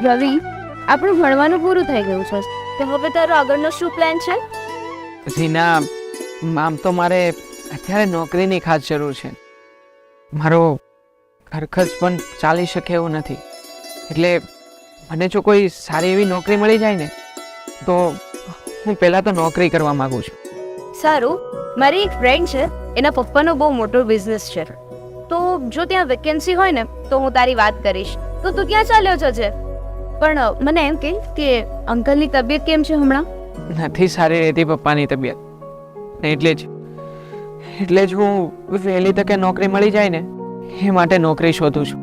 રવિ, આપણું ભણવાનું પૂરું થઈ ગયું છે તો હવે તારો આગળનો શું પ્લાન છે? રીના, આમ તો મારે અત્યારે નોકરીની ખાસ જરૂર છે. મારો ઘર ખર્ચ પણ ચાલી શકે એવું નથી. એટલે મને જો કોઈ સારી એવી નોકરી મળી જાય ને તો હું પહેલાં તો નોકરી કરવા માગું છું. સારું, મારી એક ફ્રેન્ડ છે, એના પપ્પાનો બહુ મોટો બિઝનેસ છે, તો જો ત્યાં વેકેન્સી હોય ને તો હું તારી વાત કરીશ. તો તું ક્યાં ચાલ્યો છે? પણ મને એમ કહે કે અંકલની તબિયત કેમ છે હમણાં? નથી સારી રહેતી પપ્પાની તબિયત, ને એટલે જ હું વહેલી તકે નોકરી મળી જાય ને એ માટે નોકરી શોધું છું.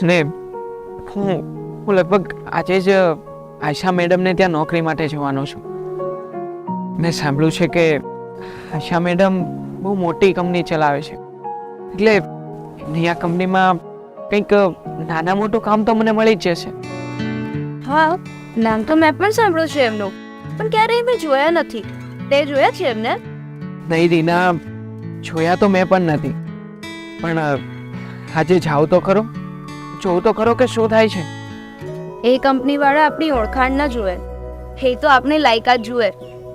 ને હું લગભગ આજે જ આશા મેડમને ત્યાં નોકરી માટે જવાનો છું. મેં સાંભળ્યું છે કે આશા મેડમ બહુ મોટી કંપની ચલાવે છે, એટલે એમની આ કંપનીમાં કંઈક નાના મોટું કામ તો મને મળી જ જશે. હા, નામ તો મેં પણ સાંભળ્યું છે એમનું, પણ ક્યારેય મેં જોયા નથી. તે જોયા છે એમને? નહીં રીના, જોયા તો મેં પણ નથી, પણ આજે જાઓ તો ખરો, જોઉં તો ખરો કે શું થાય છે. એ કંપની વાળા આપણી ઓળખાણ ના જુએ, એ તો આપણી લાયકાત જુએ.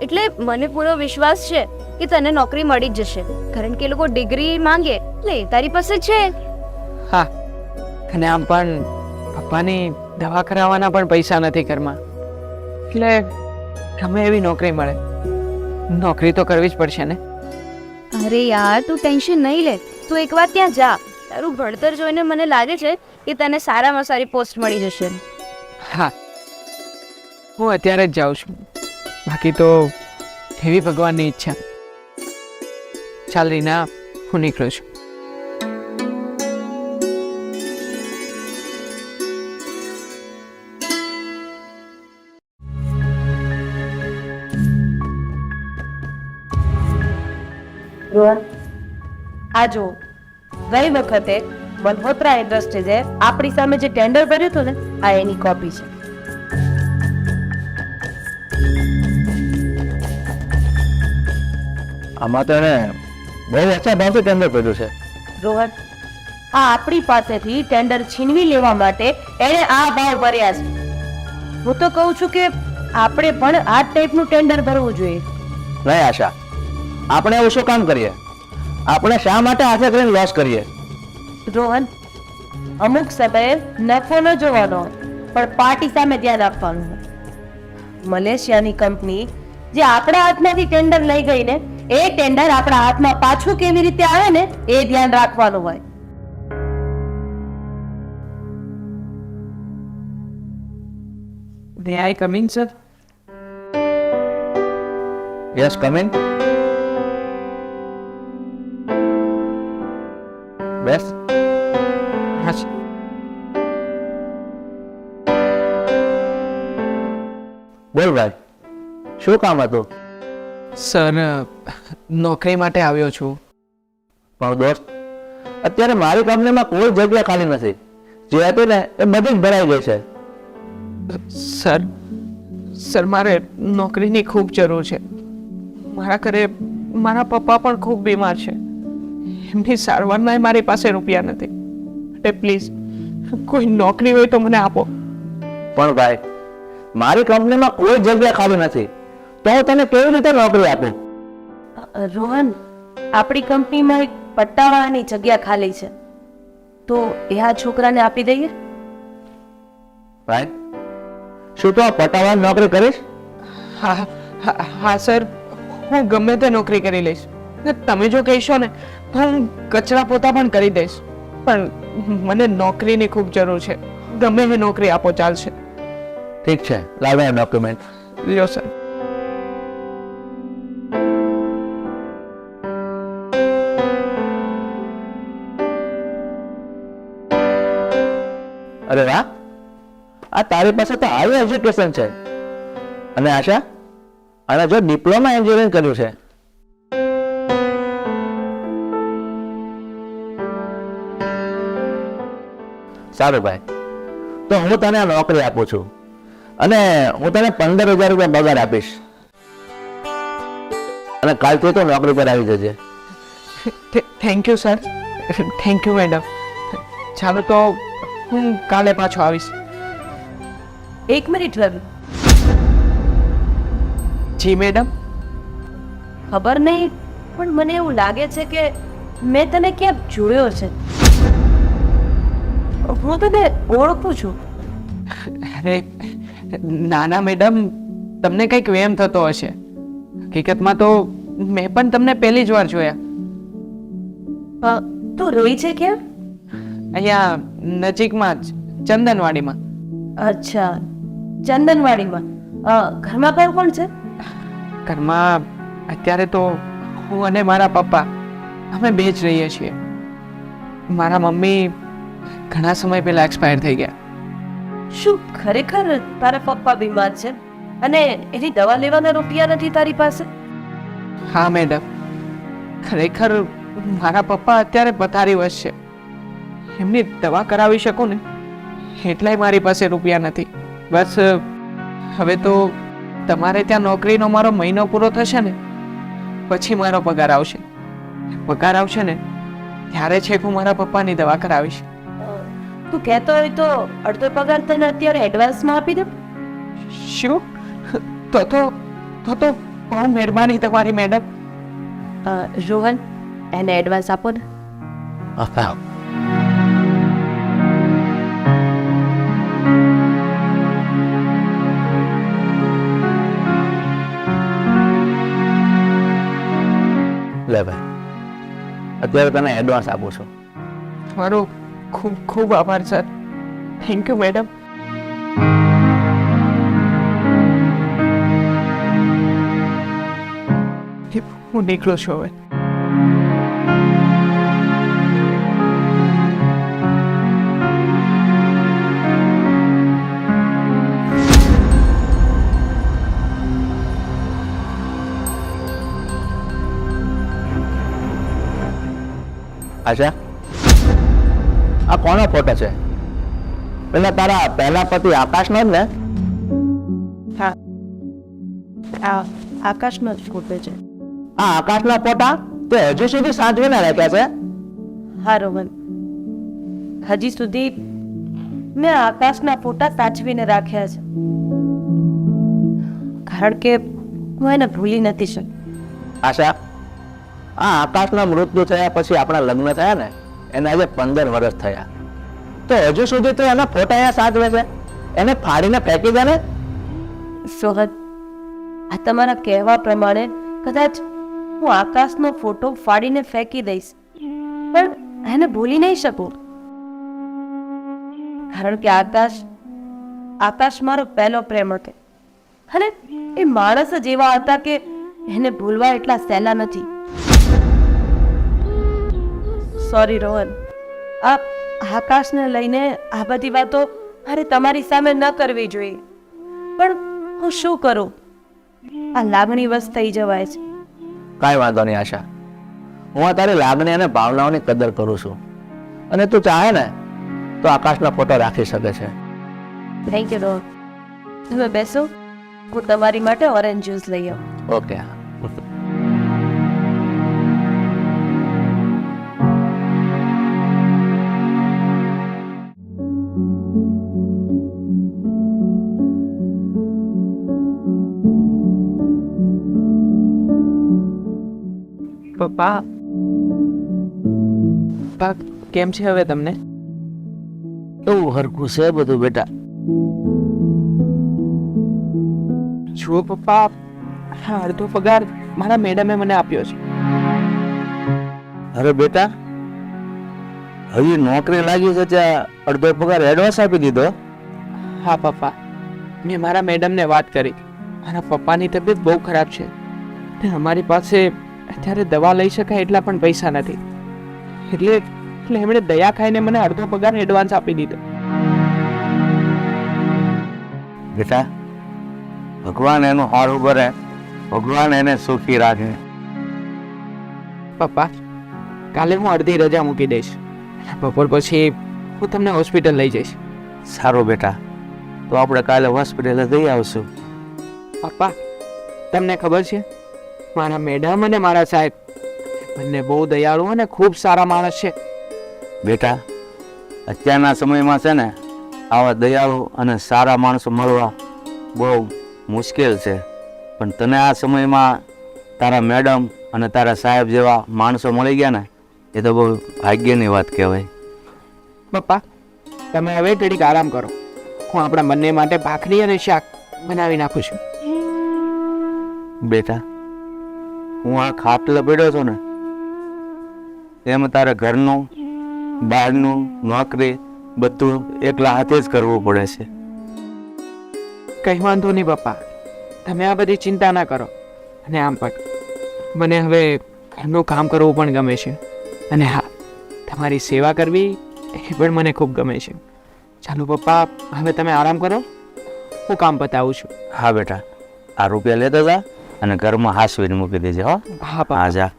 એટલે મને પૂરો વિશ્વાસ છે કે તને નોકરી મળી જ જશે, કારણ કે એ લોકો ડિગ્રી માંગે એટલે તારી પાસે છે. હા, અને આમ પણ પપ્પાની દવા કરાવવાના પણ પૈસા નથી ઘરમાં, એટલે ગમે એવી નોકરી મળે, નોકરી તો કરવી જ પડશે ને. અરે યાર, તું ટેન્શન નહીં લે, તું એકવાર ત્યાં જા. તારું ભણતર જોઈને મને લાગે છે કે તને સારામાં સારી પોસ્ટ મળી જશે. હા, હું અત્યારે જ જાઉં છું, બાકી તો એવી ભગવાનની ઈચ્છા. ચાલ રીના, હું નીકળું છું. રોહન, આ જો ગઈ વખતે મલ્હોત્રા ઇન્ડસ્ટ્રીઝે આપણી સામે જે ટેન્ડર ભર્યું હતું ને, આ એની કોપી છે. આમાં તો એને બહુ ઓછા ભાવથી ટેન્ડર કર્યું છે. રોહન, આ આપણી પાસેથી ટેન્ડર છીનવી લેવા માટે એણે આ ભાવ ભર્યા છે. હું તો કહું છું કે આપણે પણ આ ટાઈપનું ટેન્ડર ભરવું જોઈએ. નહીં આશા, આપણે એવું શું કામ કરીએ? આપણે શા માટે આશા કરીને લોસ કરીએ? રોહન, અમુક સમયે નફો ન જોવાનો પણ પાર્ટી સામે ધ્યાન આપવાનું હોય. મલેશિયાની કંપની જે આપણા હાથમાંથી ટેન્ડર લઈ ગઈ ને, એ ટેન્ડર આપણા હાથમાં પાછું કેવી રીતે આવે ને એ ધ્યાન રાખવાનું હોય. May I come in, sir? Yes, come in. બેસ. હા sir. બોલ ભાઈ, શું કામ હતું? સર, નોકરી માટે આવ્યો છું. પણ દોસ્ત, અત્યારે મારી કંપનીમાં કોઈ જગ્યા ખાલી નથી. જે હતી ને એ બધી જ ભરાઈ ગઈ છે. સર મારે નોકરીની ખૂબ જરૂર છે. મારા ઘરે મારા પપ્પા પણ ખૂબ બીમાર છે, એમની સારવારના મારી પાસે રૂપિયા નથી. એટલે પ્લીઝ કોઈ નોકરી હોય તો મને આપો. પણ ભાઈ, મારી કંપનીમાં કોઈ જગ્યા ખાલી નથી, તો હું તને કેવી રીતે નોકરી આપું? રોહન, આપણી કંપનીમાં એક પટ્ટાવાળાની જગ્યા ખાલી છે, તો એ આ છોકરાને આપી દઈએ. ભાઈ, શું તો પટાવાળ નોકરી કરીશ? હા સર, હું ગમે તે નોકરી કરી લઈશ. ને તમે જો કહેશો ને તો હું કચરા પોતા પણ કરી દઈશ, પણ મને નોકરીની ખૂબ જરૂર છે. ગમે એ નોકરી આપો ચાલશે. ઠીક છે, લાવ ડોક્યુમેન્ટ. લ્યો સર. અરે વાહ, આ તારી પાસે તો હાઈ એજ્યુકેશન છે. અને આશા, અને જો ડિપ્લોમા એન્જિનિયરિંગ કર્યું છે. સારું ભાઈ, તો હું તને આ નોકરી આપું છું અને હું તને 15,000 રૂપિયા પગાર આપીશ. અને કાલથી તો નોકરી પર આવી જજે. Thank you sir, thank you madam. ચાલો તો હું કાલે પાછો આવીશ. એક મિનિટ રવિ, જી મેડમ. ખબર નહીં પણ મને એવું લાગે છે કે મેં તને ક્યાંક જોયો છે. હું તને ઓળખું છું. અરે નાના મેડમ, તમને કંઈક વહેમ થતો હશે. હકીકતમાં તો મેં પણ તમને પહેલી જ વાર જોયા. તું રોઈ છે ક્યાં? અહીંયા નજીકમાં જ ચંદનવાડીમાં. અચ્છા, ચંદનવાડીમાં. ઘરમાં કોણ કોણ છે? ઘરમાં અત્યારે તો હું અને મારા પપ્પા અમે બે જ રહીએ છીએ. મારા મમ્મી ઘણા સમય પહેલા એક્સપાયર થઈ ગયા. શું ખરેખર તારા પપ્પા બીમાર છે અને એની દવા લેવાના રૂપિયા નથી તારી પાસે? હા મેડમ, ખરેખર મારા પપ્પા અત્યારે પથારી વશ છે. એમની દવા કરાવી શકું ને એટલાય મારી પાસે રૂપિયા નથી. બસ હવે તો તમારે ત્યાં નોકરીનો મારો મહિનો પૂરો થશે ને પછી મારો પગાર આવશે. પગાર આવશે ને ત્યારે છેક હું મારા પપ્પાની દવા કરાવીશ. તું કહેતો હોય તો અડધો પગાર તને અત્યારે એડવાન્સમાં આપી દઉં. શું? તો બહુ મહેરબાની તમારી મેડમ. રોહન, એને એડવાન્સ આપો ને. હા. લે ભાઈ, અત્યારે તને એડવાન્સ આપું છું. તમારો ખૂબ ખૂબ આભાર સર. Thank you madam. હું નીકળું છું હવે. આશા, આ કોનો ફોટો છે? પેલા તારા પહેલા પતિ આકાશનો જ ને? હા, આ આકાશનો જ ફોટો છે. આ આકાશના ફોટા તે હજુ સુધી સાચવીને રાખ્યા છે? હા રોહન, હજી સુધી મેં આકાશના ફોટા સાચવીને રાખ્યા છે કારણ કે હું એને ભૂલી નથી શકતી. આશા, આ આકાશના મૃત્યુ થયા પછી આપણા લગ્ન થયા ને એને આજે 15 વર્ષ થયા, તો હજુ સુધી તો એના ફોટા અહીંયા સાચવે છે? એને ફાડીને ફેંકી દે ને. સોહન, આ તમારા કહેવા પ્રમાણે કદાચ હું આકાશનો ફોટો ફાડીને ફેંકી દઈશ પણ એને ભૂલી નહીં શકું કારણ કે આકાશ મારો પહેલો પ્રેમ હતો અને એ માણસ જ એવા હતા કે એને ભૂલવા એટલા સહેલા નથી. સોરી રોહન, આ આકાશને લઈને આ બધી વાતો મારે તમારી સામે ન કરવી જોઈએ પણ હું શું કરું, આ લાગણી વશ થઈ જવાય છે. કાંઈ વાંધો નહીં આશા, હું આ તારી લાગણી અને ભાવનાઓની કદર કરું છું અને તું ચાહે ને તો આકાશનો ફોટો રાખી શકે છે. Thank you Rohan. તમે બેસો, હું તમારી માટે ઓરેન્જ જ્યુસ લઈ આવું. ઓકે. પપ્પા કેમ છે હવે તમને? એવું હરખું છે બધું બેટા. જુઓ પપ્પા, હા અડધો પગાર મારા મેડમે મને આપ્યો છે. અરે બેટા, હજી નોકરી લાગી છે ત્યાં અડધો પગાર એડવાન્સ આપી દીધો? હા પપ્પા, મેં મારા મેડમને વાત કરી. મારા પપ્પાની તબિયત બહુ ખરાબ છે ને અમારી પાસે અત્યારે દવા લઈ શકાય એટલા પણ પૈસા નથી, એટલે એમણે દયા ખાઈને મને અડધો પગાર એડવાન્સ આપી દીધો. બેટા, ભગવાન એનું હારું ભરે, ભગવાન એને સુખી રાખે. પપ્પા, કાલે હું અડધી રજા મૂકી દઈશ. બપોર પછી હું તમને હોસ્પિટલ લઈ જઈશ. સારું બેટા, તો આપણે કાલે હોસ્પિટલે જઈ આવશું. પપ્પા, તમને ખબર છે મારા મેડમ અને મારા સાહેબ બંને બહુ દયાળુ અને ખૂબ સારા માણસ છે. બેટા, અત્યારના સમયમાં છે ને આવા દયાળુ અને સારા માણસો મળવા બહુ મુશ્કેલ છે, પણ તને આ સમયમાં તારા મેડમ અને તારા સાહેબ જેવા માણસો મળી ગયા ને, એ તો બહુ ભાગ્યની વાત કહેવાય. પપ્પા, તમે હવે ઘડીક આરામ કરો. હું આપણા બંને માટે ભાખરી અને શાક બનાવી નાખું છું. બેટા, હું આ ખાટલે પડ્યો છું ને, એમ તારે ઘરનું, બહારનું, નોકરી બધું એકલા હાથે જ કરવું પડે છે. કંઈ વાંધો નહીં પપ્પા, તમે આ બધી ચિંતા ના કરો. અને આમ પણ મને હવે ઘરનું કામ કરવું પણ ગમે છે. અને હા, તમારી સેવા કરવી એ પણ મને ખૂબ ગમે છે. ચાલો પપ્પા, હવે તમે આરામ કરો, હું કામ પતાવું છું. હા બેટા, આ રૂપિયા લેતા જા અને ઘરમાં હાસવીને મૂકી દેજે. હો, હા પપ્પા. હા જા.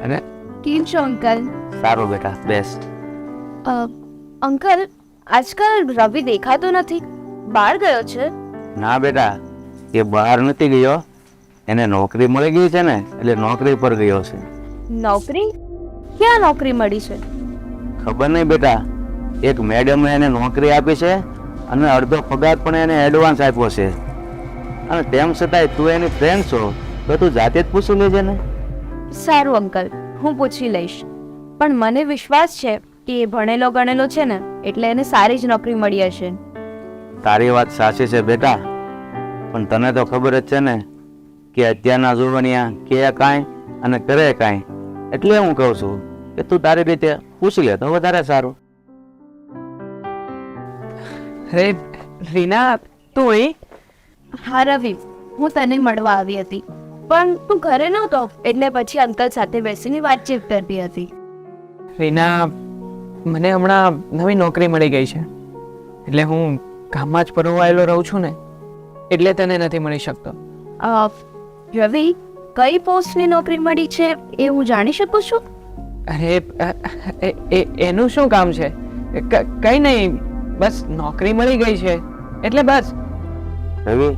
અને કેમ છો અંકલ? સારું બેટા, બેસ. અંકલ, આજકાલ રવિ દેખાતો નથી, બહાર ગયો છે? ના બેટા, એ બહાર નથી ગયો, એને નોકરી મળી ગઈ છે ને, એટલે નોકરી પર ગયો છે. નોકરી? ક્યાં નોકરી મળી છે? ખબર નહીં બેટા, એક મેડમે એને નોકરી આપી છે અને અડધો પગાર પણ એને એડવાન્સ આપ્યો છે. અને તેમ છતાંય તું એની ફ્રેન્ડ છો તો તું જાતે જ પૂછી લેજે ને. સારું અંકલ, હું પૂછી લઈશ. પણ મને વિશ્વાસ છે કે એ ભણેલો ગણેલો છે ને, એટલે એને સારી જ નોકરી મળી હશે. તારી વાત સાચી છે બેટા, પણ તને તો ખબર જ છે ને કે અત્યારના જુવાનિયા કે કાંઈ અને કરે કાંઈ. એટલે હું કહું છું કે તું તારી રીતે પૂછી લે તો વધારે સારું. અરે રીના, તું અહીં? હા રવિ, હું તને મળવા આવી હતી, પણ તું ઘરે નહોતો, એટલે પછી અંકલ સાથે બેસીને વાતચીત કરતી હતી. રીના, મને હમણાં નવી નોકરી મળી ગઈ છે, એટલે હું ગામમાં જ પરોવાયેલો રહું છું ને, એટલે તને નથી મળી શકતો. રવિ, કઈ પોસ્ટની નોકરી મળી છે એ હું જાણી શકું છું? અરે એનું શું કામ છે? કઈ નહીં, બસ નોકરી મળી ગઈ છે એટલે બસ. રવિ,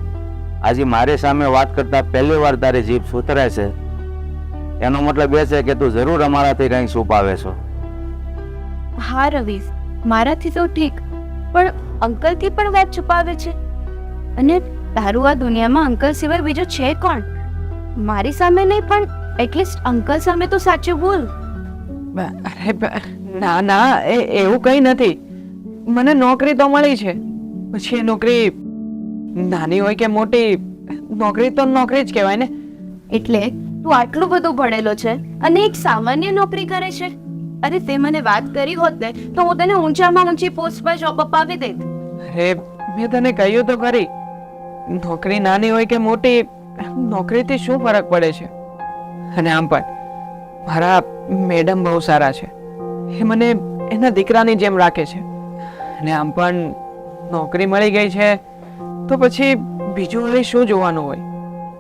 આજે મારી સામે વાત કરતા પહેલી વાર તારી જીભ સુતરાય છે, એનો મતલબ એ છે કે તું જરૂર અમારાથી કંઈક છુપાવે છો. હા રવિ, મારાથી તો ઠીક, પણ અંકલથી પણ વાત છુપાવે છે. અને તારું આ દુનિયામાં અંકલ સિવાય બીજો છે કોણ? મારી સામે નહીં, પણ એટલીસ્ટ અંકલ સામે તો સાચું બોલ. અરે ના ના, એવું કંઈ નથી. મને નોકરી તો મળી છે, પછી એ નોકરી નાની હોય કે મોટી, નોકરી તો નોકરી જ કહેવાય ને. એટલે તું આટલું બધું ભણેલો છે અને એક સામાન્ય નોકરી કરે છે? અરે તે મને વાત કરી હોત ને તો હું તને ઊંચામાં ઊંચી પોસ્ટ પર જોબ અપાવી દેત. અરે મેં તને કહ્યું તો ખરી, નોકરી નાની હોય કે મોટી, નોકરીથી શું ફરક પડે છે? અને આમ પણ મારા મેડમ બહુ સારા છે, એ મને એના દીકરાની જેમ રાખે છે. અને આમ પણ નોકરી મળી ગઈ છે તો પછી બીજું હવે શું જોવાનું હોય?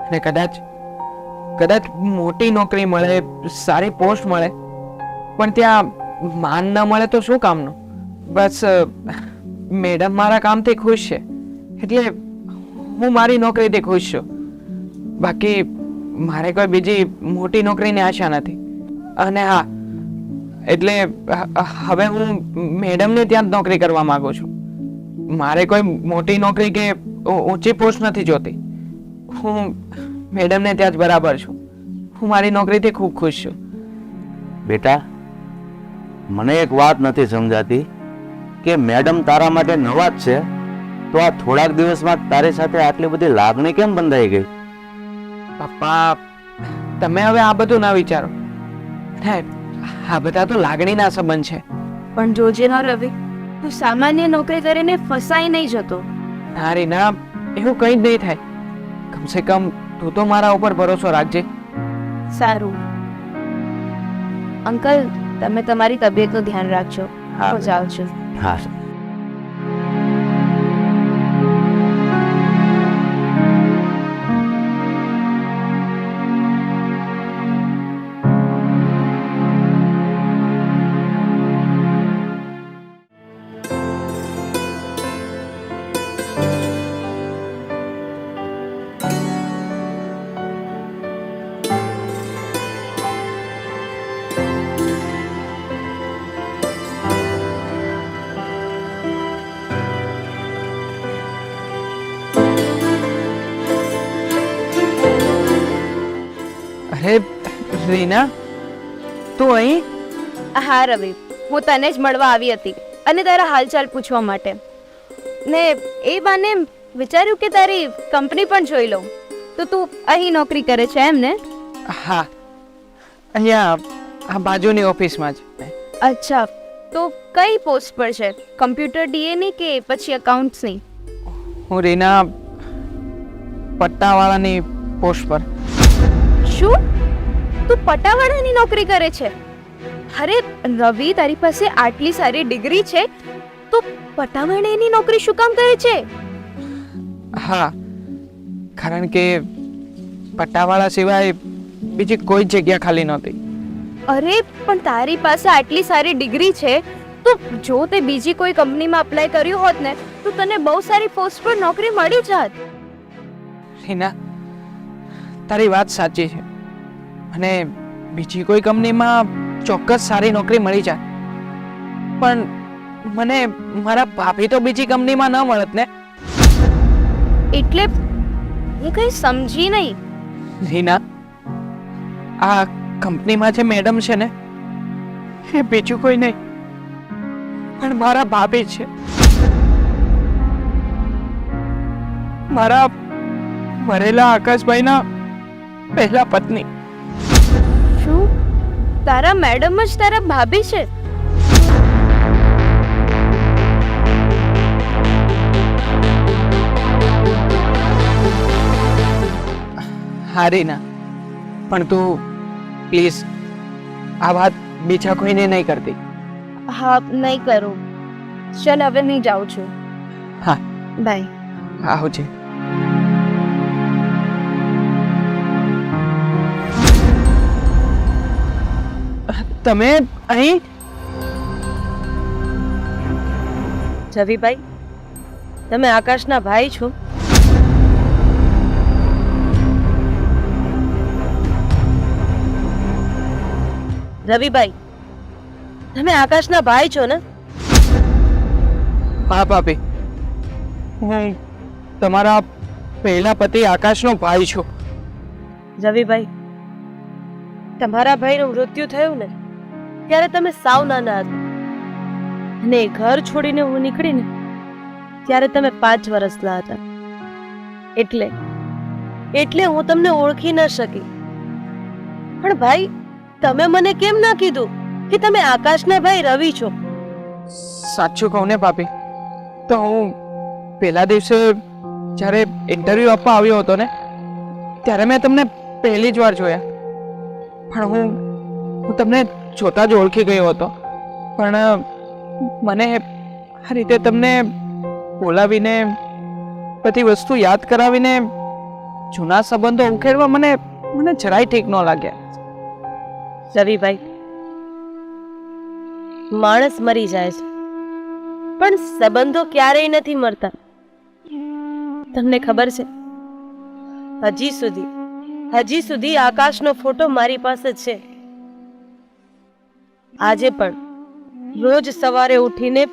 અને કદાચ મોટી નોકરી મળે, સારી પોસ્ટ મળે, પણ ત્યાં માન ન મળે તો શું કામનું? બસ મેડમ મારા કામથી ખુશ છે એટલે હું મારી નોકરીથી ખુશ છું. બાકી મારે કોઈ બીજી મોટી નોકરીની આશા નથી. અને હા, એટલે હવે હું મેડમને ત્યાં જ નોકરી કરવા માંગુ છું. મારે કોઈ મોટી નોકરી કે ઊંચી પોસ્ટ નથી જોતી. હું મેડમને ત્યાં જ બરાબર છું. હું મારી નોકરીથી ખૂબ ખુશ છું. બેટા, મને એક વાત નથી સમજાતી કે મેડમ તારા માટે નવા જ છે, તો આ થોડાક દિવસમાં તારી સાથે આટલી બધી લાગણી કેમ બંધાઈ ગઈ? પપ્પા, તમે હવે આ બધું ના વિચારો. આ બધા તો લાગણીના સંબંધ છે. પણ જોજે ન રવિ, તું સામાન્ય નોકરી કરીને ફસાઈ નહીં જતો. ના રીના, એવું કંઈ જ નહીં થાય. કમસે કમ તું તો મારા ઉપર ભરોસો રાખજે. સારું અંકલ, તમે તમારી તબિયતનું ધ્યાન રાખજો. હા. હું જાઉં છું. હા. રીના તું અહીં? હા રવિ, હું તને જ મળવા આવી હતી અને તારા હાલચાલ પૂછવા માટે. ને એ બાને વિચાર્યું કે તારી કંપની પણ જોઈ લઉં. તો તું અહીં નોકરી કરે છે એમ ને? હા, અહીંયા આ બાજુની ઓફિસમાં જ. અચ્છા, તો કઈ પોસ્ટ પર છે? કમ્પ્યુટર ડીએની કે પછી અકાઉન્ટ્સની? હું રીના પટ્ટાવાળાની પોસ્ટ પર. શું તું પટાવાળાની નોકરી કરે છે? અરે રવિ, તારી પાસે આટલી સારી ડિગ્રી છે તો પટાવાળાની નોકરી શું કામ કરે છે? હા, કારણ કે પટ્ટાવાળા સિવાય બીજી કોઈ જગ્યા ખાલી નહોતી. અરે પણ તારી પાસે આટલી સારી ડિગ્રી છે તો જો તે બીજી કોઈ કંપનીમાં અપ્લાય કર્યું હોત ને તો તને બહુ સારી પોસ્ટ પર નોકરી મળી જાત. રીના, તારી વાત સાચી છે અને બીજી કોઈ કંપનીમાં ચોક્કસ સારી નોકરી મળી જાય, પણ મને મારા ભાભી તો બીજી કંપનીમાં ન મળત ને. એટલે હું કઈ સમજી નહીં. રીના, આ કંપનીમાં જે મેડમ છે ને એ બીજું કોઈ નહીં પણ મારા ભાભી છે. મારા મરેલા આકાશભાઈના પહેલા પત્ની. શું તારા મેડમ જ તારા ભાભી છે? હા રીના, પણ તું પ્લીઝ આ વાત બીજા કોઈને નહીં કરતી. હા, નહીં કરું. ચાલ હવે નહીં જાઉં છું. હા, બાય. આવજે. તમે અહીં? રવિભાઈ, તમે આકાશના ભાઈ છો? રવિભાઈ, તમે આકાશના ભાઈ છો ને? હા ભાભી, હું તમારા પહેલા પતિ આકાશનો ભાઈ છું. રવિભાઈ, તમારા ભાઈનું મૃત્યુ થયું ને ત્યારે તમે સાવ નાના હતા અને એ ઘર છોડીને હું નીકળીને ત્યારે તમે 5 વર્ષના હતા. એટલે હું તમને ઓળખી ન શકી. પણ ભાઈ, તમે મને કેમ ના કીધું કે તમે આકાશના ભાઈ રવિ છો? સાચું કહું ને ભાભી, તો હું પહેલા દિવસે જ્યારે ઇન્ટરવ્યૂ આપવા આવ્યો હતો ને ત્યારે મેં તમને પહેલી જ વાર જોયા, પણ હું તમને જોતા જ ઓળખી ગયો હતો. પણ મને આ રીતે તમને બોલાવીને બધી વસ્તુ યાદ કરાવીને જૂના સંબંધો ઉકેલવા મને જરાય ઠીક ન લાગ્યા. રવિભાઈ, માણસ મરી જાય છે પણ સંબંધો ક્યારેય નથી મરતા. તમને ખબર છે, હજી સુધી આકાશનો ફોટો મારી પાસે છે. આજે પણ રોજ સવારે ઉઠીને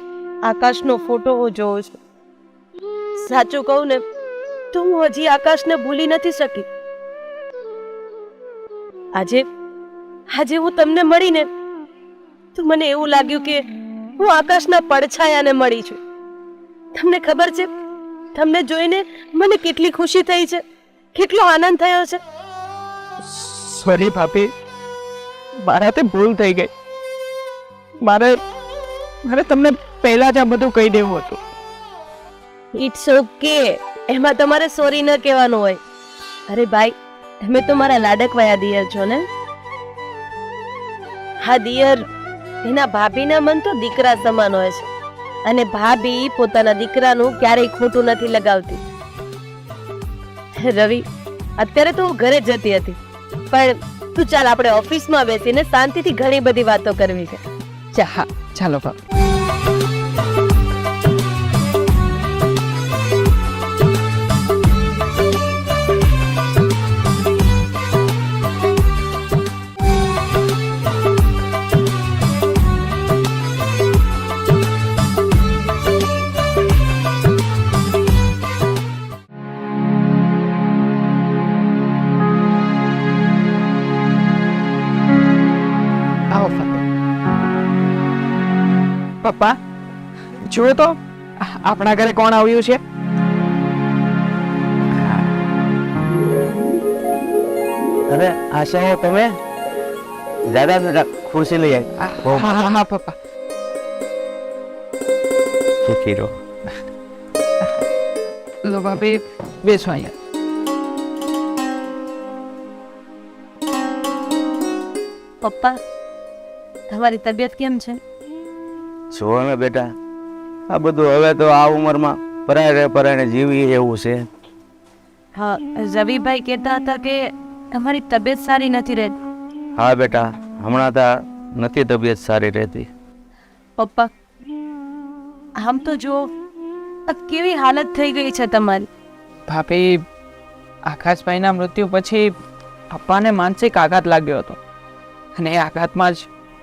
આકાશનો ફોટો હું જોઉં છું. સાચું કહું ને તો હું હજી આકાશને ભૂલી નથી શકી. આજે હું તમને મળીને તો મને એવું લાગ્યું કે હું આકાશના પડછાયાને મળી છું. તમને ખબર છે, તમને જોઈને મને કેટલી ખુશી થઈ છે, કેટલો આનંદ થયો છે. સોરી ભાભી, મારાથી ભૂલ થઈ ગઈ. મારે તમને પહેલા જ આ બધું કહી દેવું હતું. ઇટ્સ ઓકે, એમાં તમારે સોરી ન કહેવાનું હોય. અરે ભાઈ, તમે તો મારા લાડકવાયા દિયર છો ને. હા દિયર, એના ભાભીના મન તો દીકરા સમાન હોય છે અને ભાભી પોતાના દીકરાનું ક્યારેય ખોટું નથી લગાવતી. રવિ, અત્યારે તો હું ઘરે જતી હતી, પણ તું ચાલ આપણે ઓફિસમાં બેસીને શાંતિથી ઘણી બધી વાતો કરવી છે. હા, ચાલો ભાભી. જુઓ તો આપણા ઘરે કોણ આવ્યું છે. અરે આશા તમે દાદા બેટા ખુરશી લઈ આવી. હા હા હા પપ્પા. સુખી રહો. લો ભાભી બેસો અહીંયા. પપ્પા તમારી તબિયત કેમ છે? જુઓ ને બેટા, આ બધું હવે તો આ ઉંમરમાં પરાયણે જીવી એવું છે. હા, રવિભાઈ કહેતા હતા કે તમારી તબિયત સારી નથી રહેતી. હા બેટા, હમણાં તો નથી તબિયત સારી રહેતી. પપ્પા આમ તો જુઓ, આ કેવી હાલત થઈ ગઈ છે તમારી. ભાભી, આકાશભાઈના મૃત્યુ પછી પપ્પાને માનસિક આઘાત લાગ્યો હતો અને એ આઘાતમાં જ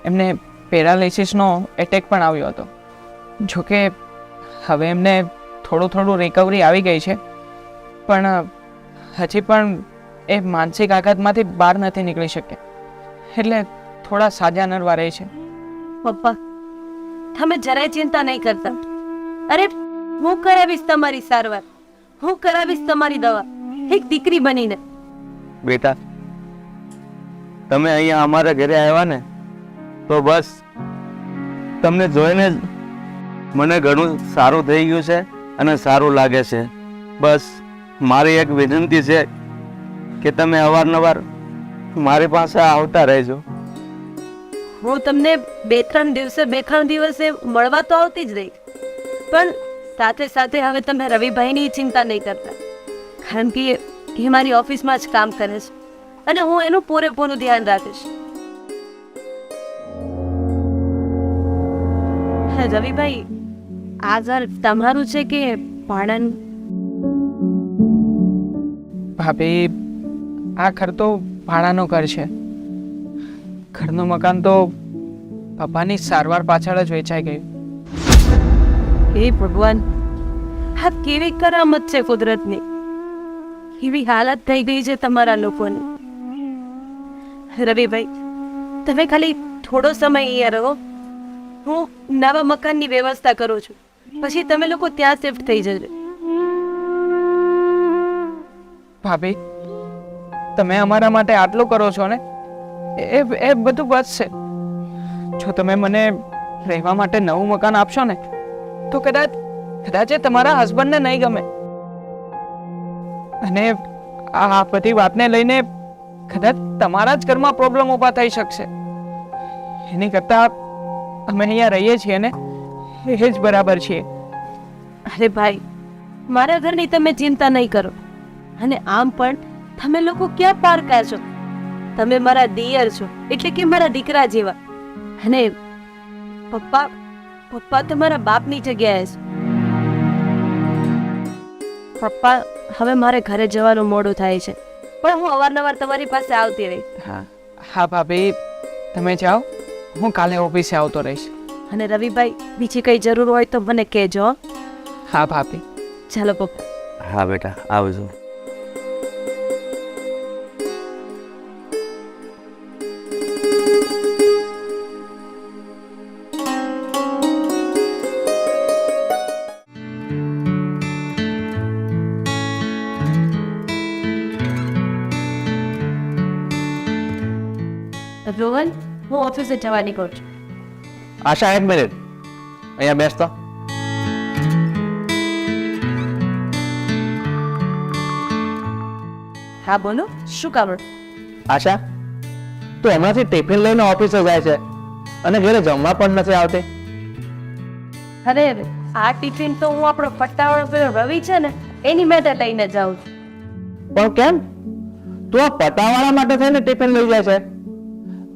એમને પેરાલિસિસનો એટેક પણ આવ્યો હતો. જોકે હવે એમને થોડું રિકવરી આવી ગઈ છે, પણ હજી પણ એ માનસિક આઘાતમાંથી બહાર નથી નીકળી શકે, એટલે થોડા સાજા નરવા રહે છે. પપ્પા તમે જરાય ચિંતા નહીં કરતા. અરે હું કરાવીશ તમારી સારવાર, હું કરાવીશ તમારી દવા, એક દીકરી બનીને. બેટા, તમે અહીંયા અમારા ઘરે આવ્યા ને તો બસ તમને જોઈને જ મને ઘણું સારું થઈ ગયું છે અને સારું લાગે છે. બસ મારી એક વિનંતી છે કે તમે અવારનવાર મારી પાસે આવતા રહેજો. હું તમને બે ત્રણ દિવસે મળવા તો આવતી જ રહી, પણ સાથે સાથે હવે તમે રવિભાઈની ચિંતા નહીં કરતા, કારણ કે એ મારી ઓફિસમાં જ કામ કરે છે અને હું એનું પૂરેપૂરું ધ્યાન રાખીશ. હે રવિભાઈ, આ ઘર તમારું છે કે ભાડાનું? ભાભી, આ ઘર તો ભાડાનું ઘર છે. ઘરનું મકાન તો પપ્પાની સારવાર પાછળ જ વેચાઈ ગયું. હે ભગવાન, આ કેવી કરામત છે કુદરતની. કેવી હાલત થઈ ગઈ છે તમારા લોકોની. રવિભાઈ, તમે ખાલી થોડો સમય અહીંયા રહો, હું નવા મકાનની વ્યવસ્થા કરું છું, પછી તમે લોકો ત્યાં શિફ્ટ થઈ જજો. ભાભી, તમે અમારા માટે આટલું કરો છો ને, એ બધું બસ છે. જો તમે મને રહેવા માટે નવું મકાન આપશો ને તો કદાચ એ તમારા હસબન્ડને નહીં ગમે, અને આ બધી વાતને લઈને કદાચ તમારા જ ઘરમાં પ્રોબ્લેમ ઊભા થઈ શકશે. એની કરતાં અમે અહીંયા રહીએ છીએ ને એ જ બરાબર છીએ. અરે ભાઈ, મારા ઘરની તમે ચિંતા નહીં કરો, અને આમ પણ તમે લોકો ક્યાં પારકા છો? તમે મારા દિયર છો, એટલે કે મારા દીકરા જેવા. અને પપ્પા તમારા બાપની જગ્યાએ છે. પપ્પા, હવે મારે ઘરે જવાનું મોડું થાય છે, પણ હું અવારનવાર તમારી પાસે આવતી રહીશ. હા ભાભી, તમે જાઓ, હું કાલે ઓફિસે આવતો રહીશ. અને રવિભાઈ, બીજી કઈ જરૂર હોય તો મને કહેજો. હા ભાભી. ચાલો પપ્પા. હા બેટા, આવજો. રોહન, હું ઓફિસે જવા નીકળું છું. આશા, એક મિનિટ અહીંયા બેસતો. હા બોલો, શું કામ? આશા, તું હમણાંથી ટિફિન લઈને ઓફિસે જાય છે અને ઘરે જમવા પણ નથી આવતી. અરે આ ટિફિન તો હું આપણો પટ્ટાવાળો પેલો રવિ છે ને એની માટે લઈને જાઉં છું. પણ કેમ તું આ પટાવાળા માટે થઈને ટિફિન લઈ જાય છે?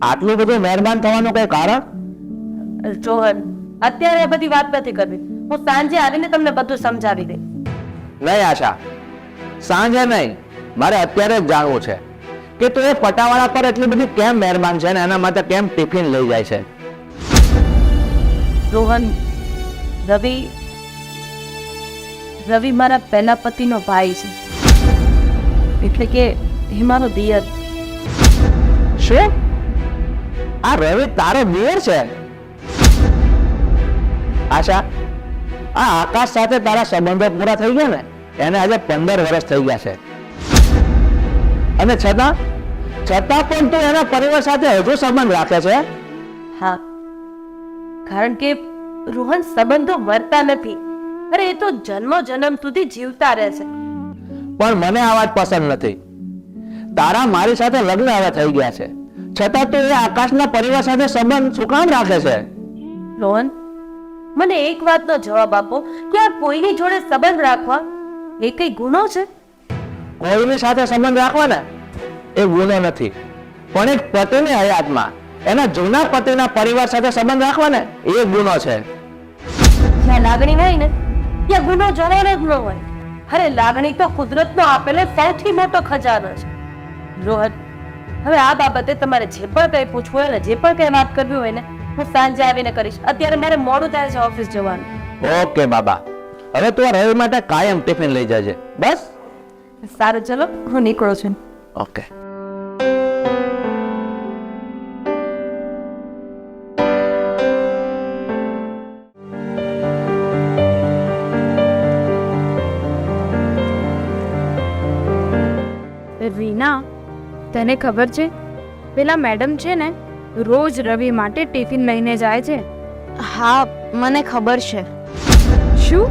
આટલું બધું મહેરબાન થવાનું કઈ કારણ? રોહન, અત્યારે એ બધી વાત નથી કરવી, હું સાંજે આવીને તમને બધું સમજાવી દઈશ. નહીં આશા, સાંજે નહીં, મારે અત્યારે જ જાણવું છે કે તું એ પટાવાળા પર એટલી બધી કેમ મહેરબાન છે ને એના માટે કેમ ટિફિન લઈ જાય છે. રોહન, રવિ મારા પહેલા પતિનો ભાઈ છે, એટલે કે એ મારો દિયર. શું? આ રવિ તારો દિયર છે? આશા, આ આકાશ સાથે તારા સંબંધો પૂરા થઈ ગયા ને એને આજે 15 વર્ષ થઈ ગયા છે, અને છતાં પણ તું એના પરિવાર સાથે હજુ સંબંધ રાખે છે. હા, કારણ કે રોહન, સંબંધો મરતા નથી. અરે એ તો જન્મ સુધી જીવતા રહે છે. પણ મને આ વાત પસંદ નથી. તારા મારી સાથે લગ્ન હવે થઈ ગયા છે, છતાં તું એ આકાશના પરિવાર સાથે સંબંધ શું કામ રાખે છે? રોહન, મને એક વાતનો જવાબ આપો કે આ કોઈની જોડે સંબંધ રાખવા એ કઈ ગુનો છે? કોઈની સાથે સંબંધ રાખવાના એ ગુનો નથી, પણ એક પતિની હયાતમાં એના જૂના પતિના પરિવાર સાથે સંબંધ રાખવાને એ ગુનો છે. જ્યાં લાગણી હોય ને ત્યાં ગુનો જરાય જ ન હોય. અરે લાગણી તો કુદરતનો આપેલો સૌથી મોટો ખજાનો છે. રોહન, હવે આ બાબતે તમારે જે પણ કંઈ પૂછવું હોય ને, જે પણ કંઈ વાત કરવી હોય ને, હું સાંજે આવીને કરીશ. અત્યારે મારે મોડું થાય છે ઓફિસ જવાનું. ઓકે બાબા, હવે તું રવિ માટે કાયમ ટિફિન લઈ જજે. બસ. સારું, ચલો હું નીકળું છું. ઓકે. રીના, તને ખબર છે પેલા મેડમ છે ને રોજ રવિ માટે ટિફિન લઈને જાય છે. હા, મને ખબર છે. શું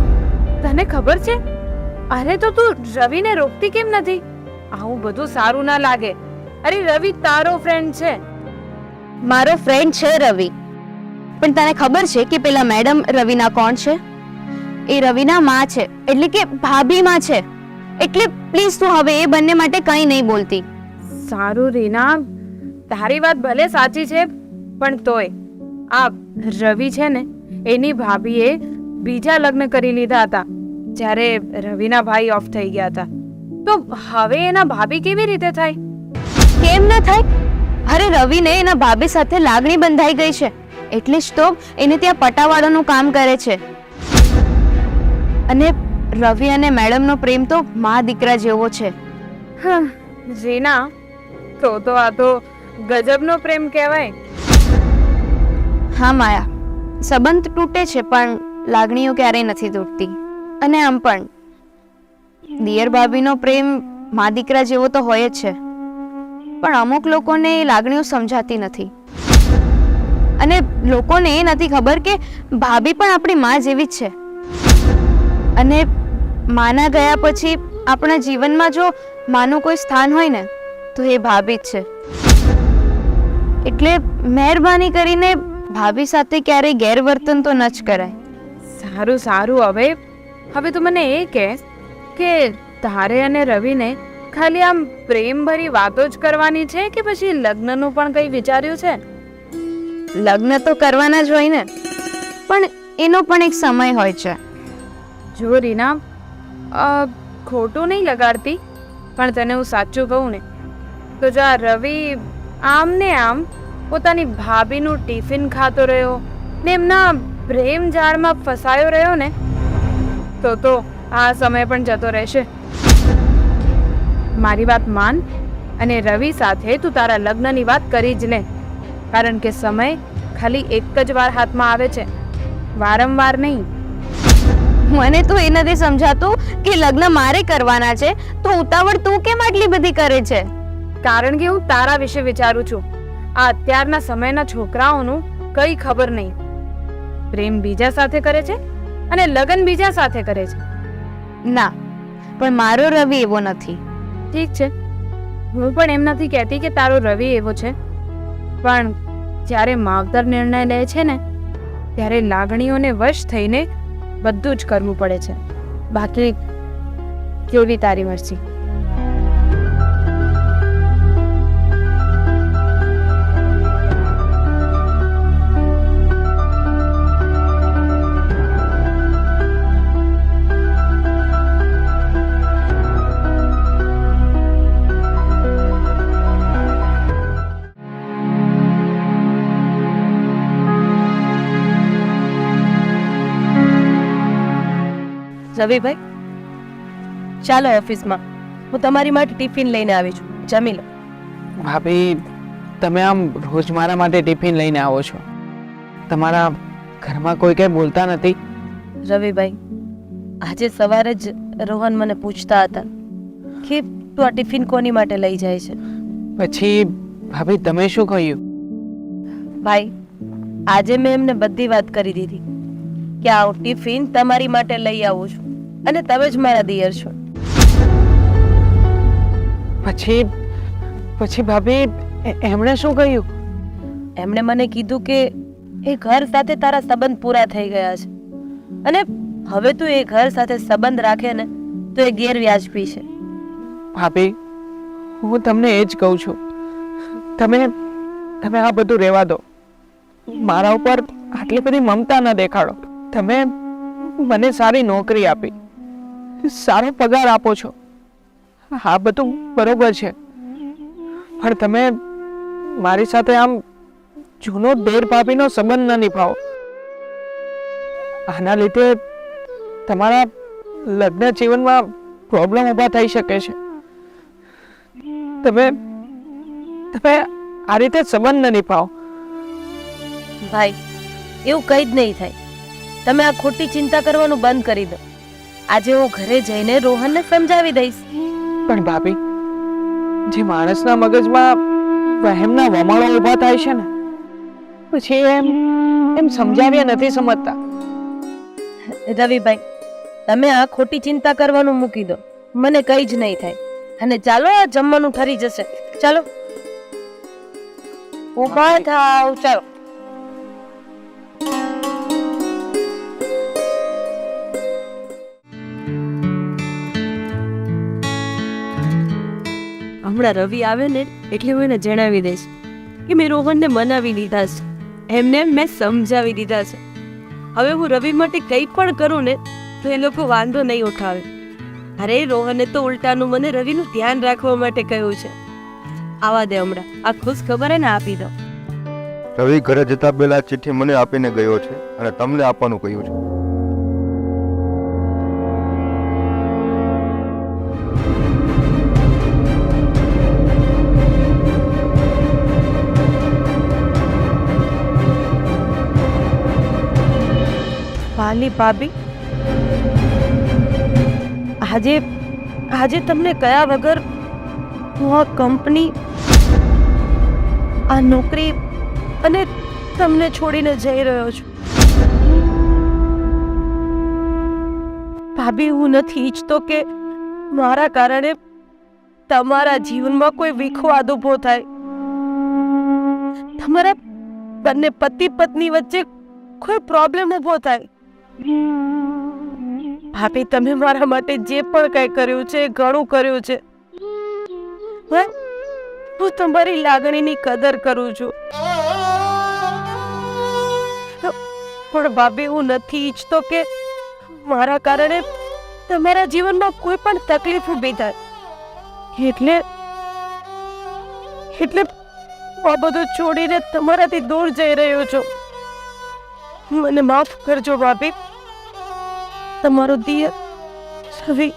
તને ખબર છે? અરે તો તું રવિને રોકતી કેમ નથી? આવું બધું સારું ના લાગે. અરે રવિ તારો ફ્રેન્ડ છે. મારો ફ્રેન્ડ છે રવિ, પણ તને ખબર છે કે પેલા મેડમ રવિના કોણ છે? એ રવિના માં છે, એટલે કે ભાભી માં છે. એટલે પ્લીઝ તું હવે એ બંને માટે કંઈ નહીં બોલતી. સારું રીના, તારી વાત ભલે સાચી છે, પણ તોય આ રવિ છે ને એની ભાભીએ બીજા લગ્ન કરી લીધા હતા જ્યારે રવિના ભાઈ ઓફ થઈ ગયા હતા. તો હવે એના ભાભી કેવી રીતે થાય? કેમ ન થાય? અરે રવિને એના ભાભી સાથે લાગણી બંધાઈ ગઈ છે, એટલે જ તો એને ત્યાં પટાવાળાનું કામ કરે છે. અને રવિ અને મેડમનો પ્રેમ તો મા દીકરા જેવો છે. રીના, તો આ તો ગજબનો પ્રેમ કહેવાય. હા માયા, સંબંધ તૂટે છે પણ લાગણીઓ ક્યારેય નથી તૂટતી. અને આમ પણ દિયર ભાભીનો પ્રેમ મા દીકરા જેવો તો હોય જ છે, પણ અમુક લોકોને એ લાગણીઓ સમજાતી નથી. અને લોકોને એ નથી ખબર કે ભાભી પણ આપણી મા જેવી જ છે. અને માના ગયા પછી આપણા જીવનમાં જો માનું કોઈ સ્થાન હોય ને તો એ ભાભી જ છે. એટલે મહેરબાની કરીને ભાભી સાથે ક્યારેય ગેરવર્તન તો ન જ કરાય. સારું, હવે તું મને એ કહે કે તારે અને રવિને ખાલી આમ પ્રેમ ભરી વાતો જ કરવાની છે કે પછી લગ્નનું પણ કંઈ વિચાર્યું છે? લગ્ન તો કરવાના જ હોય ને, પણ એનો પણ એક સમય હોય છે. જો રીના, ખોટું નહીં લગાડતી, પણ તને હું સાચું કહું ને તો જો આ રવિ આમ ને આમ પોતાની ભાભીનું ટિફિન ખાતો રહ્યો ને એમના પ્રેમ જાળમાં ફસાયો રહ્યો ને તો આ સમય પણ જતો રહેશે. મારી વાત માન અને રવિ સાથે તું તારા લગ્નની વાત કરી જ લે, કારણ કે સમય ખાલી એક જ વાર હાથમાં આવે છે, વારંવાર નહીં. મને તો એ નથી સમજાતું કે લગ્ન મારે કરવાના છે તો ઉતાવળ તું કેમ આટલી બધી કરે છે? કારણ કે હું તારા વિશે વિચારું છું. આ અત્યારના સમયના છોકરાઓનું કઈ ખબર નહીં. પ્રેમ બીજા સાથે કરે છે અને લગ્ન બીજા સાથે કરે છે. ના, પણ મારો રવિ એવો નથી. ઠીક છે, હું પણ એમ નથી કહેતી કે તારો રવિ એવો છે, પણ જ્યારે માવતર નિર્ણય લે છે ને ત્યારે લાગણીઓને વશ થઈને બધું જ કરવું પડે છે. બાકી કેવી તારી મરજી. રવિભાઈ, ચાલો ઓફિસમાં, હું તમારી માટે ટિફિન લઈને આવી છું, જમી લો. ભાભી, તમે આમ રોજ મારા માટે ટિફિન લઈને આવો છો? તમારા ઘરમાં કોઈ કંઈ બોલતા નથી? રવિભાઈ, આજે સવારે જ રોહન મને પૂછતા હતા કે તું આ ટિફિન કોની માટે લઈ જાય છે. પછી ભાભી તમે શું કહ્યું? ભાઈ, આજે મેં એમને બધી વાત કરી દીધી કે આ ટિફિન તમારી માટે લઈ આવું છું અને તમે જ મારા દિયર છો. પછી ભાભી એમણે શું કહ્યું? એમણે મને કીધું કે એ ઘર સાથે તારા સંબંધ પૂરા થઈ ગયા છે અને હવે તું એ ઘર સાથે સંબંધ રાખે ને તો એ ગેરવ્યાજબી છે. ભાભી, હું તમને એ જ કહું છું, તમે આ બધું રહેવા દો. મારા ઉપર આટલી બધી મમતા ન દેખાડો. તમે મને સારી નોકરી આપી, સારો પગાર આપો છો, આ બધું બરોબર છે, પણ તમે મારી સાથે આમ જૂનો દેર ભાભીનો સંબંધ ન નિભાવો. આના લીધે તમારા લગ્ન જીવનમાં પ્રોબ્લેમ ઊભા થઈ શકે છે. તમે આ રીતે સંબંધ ન નિભાવો. ભાઈ, એવું કંઈ જ નહીં થાય. તમે આ ખોટી ચિંતા કરવાનું બંધ કરી દો. આજે હું ઘરે જઈને રોહનને સમજાવી દઈશ. પણ ભાભી, જે માણસના મગજમાં વહેમના વમાળો ઊભા થાય છે ને, પછી એમ સમજાવ્યા નથી સમજતા. રવિભાઈ, તમે આ ખોટી ચિંતા કરવાનું મૂકી દો. મને કંઈ જ નહીં થાય. અને ચાલો, આ જમવાનું ઠરી જશે. ચાલો, ઊભા થાવ. ચાલો. હમણાં રવિ આવે ને એટલે હું એને જણાવી દઈશ કે મેં રોહનને મનાવી લીધા છે, એમને મેં સમજાવી દીધા છે. હવે હું રવિ માટે કંઈ પણ કરું ને તો એ લોકો વાંધો નહીં ઉઠાવે. અરે રોહને તો ઉલટાનું મને રવિનું ધ્યાન રાખવા માટે કહ્યું છે. આવા દે, હમણાં આ ખુશ ખબર હે ને આપી દો. રવિ ઘરે જતા પહેલા ચિઠ્ઠી મને આપીને ગયો છે અને તમને આપવાનું કહ્યું છે. પાલી ભાભી, આજે તમને કયા વગર હું આ કંપની, આ નોકરી અને તમને છોડીને જઈ રહ્યો છું. ભાભી, હું નથી ઈચ્છતો કે મારા કારણે તમારા જીવનમાં કોઈ વિખવાદ ઊભો થાય. તમારા બંને પતિ પત્ની વચ્ચે કોઈ પ્રોબ્લેમ ઊભો થાય. ભાભી, તમે મારા માટે જે પણ કંઈ કર્યું છે એ ઘણું કર્યું છે. હું તમારી લાગણીની કદર કરું છું, પણ ભાભી, હું નથી ઈચ્છતો કે મારા કારણે તમારા જીવનમાં કોઈ પણ તકલીફ ઊભી થાય. એટલે આ બધું છોડીને તમારાથી દૂર જઈ રહ્યો છું. મને માફ કરજો ભાભી. તમારો દિયર રવિ.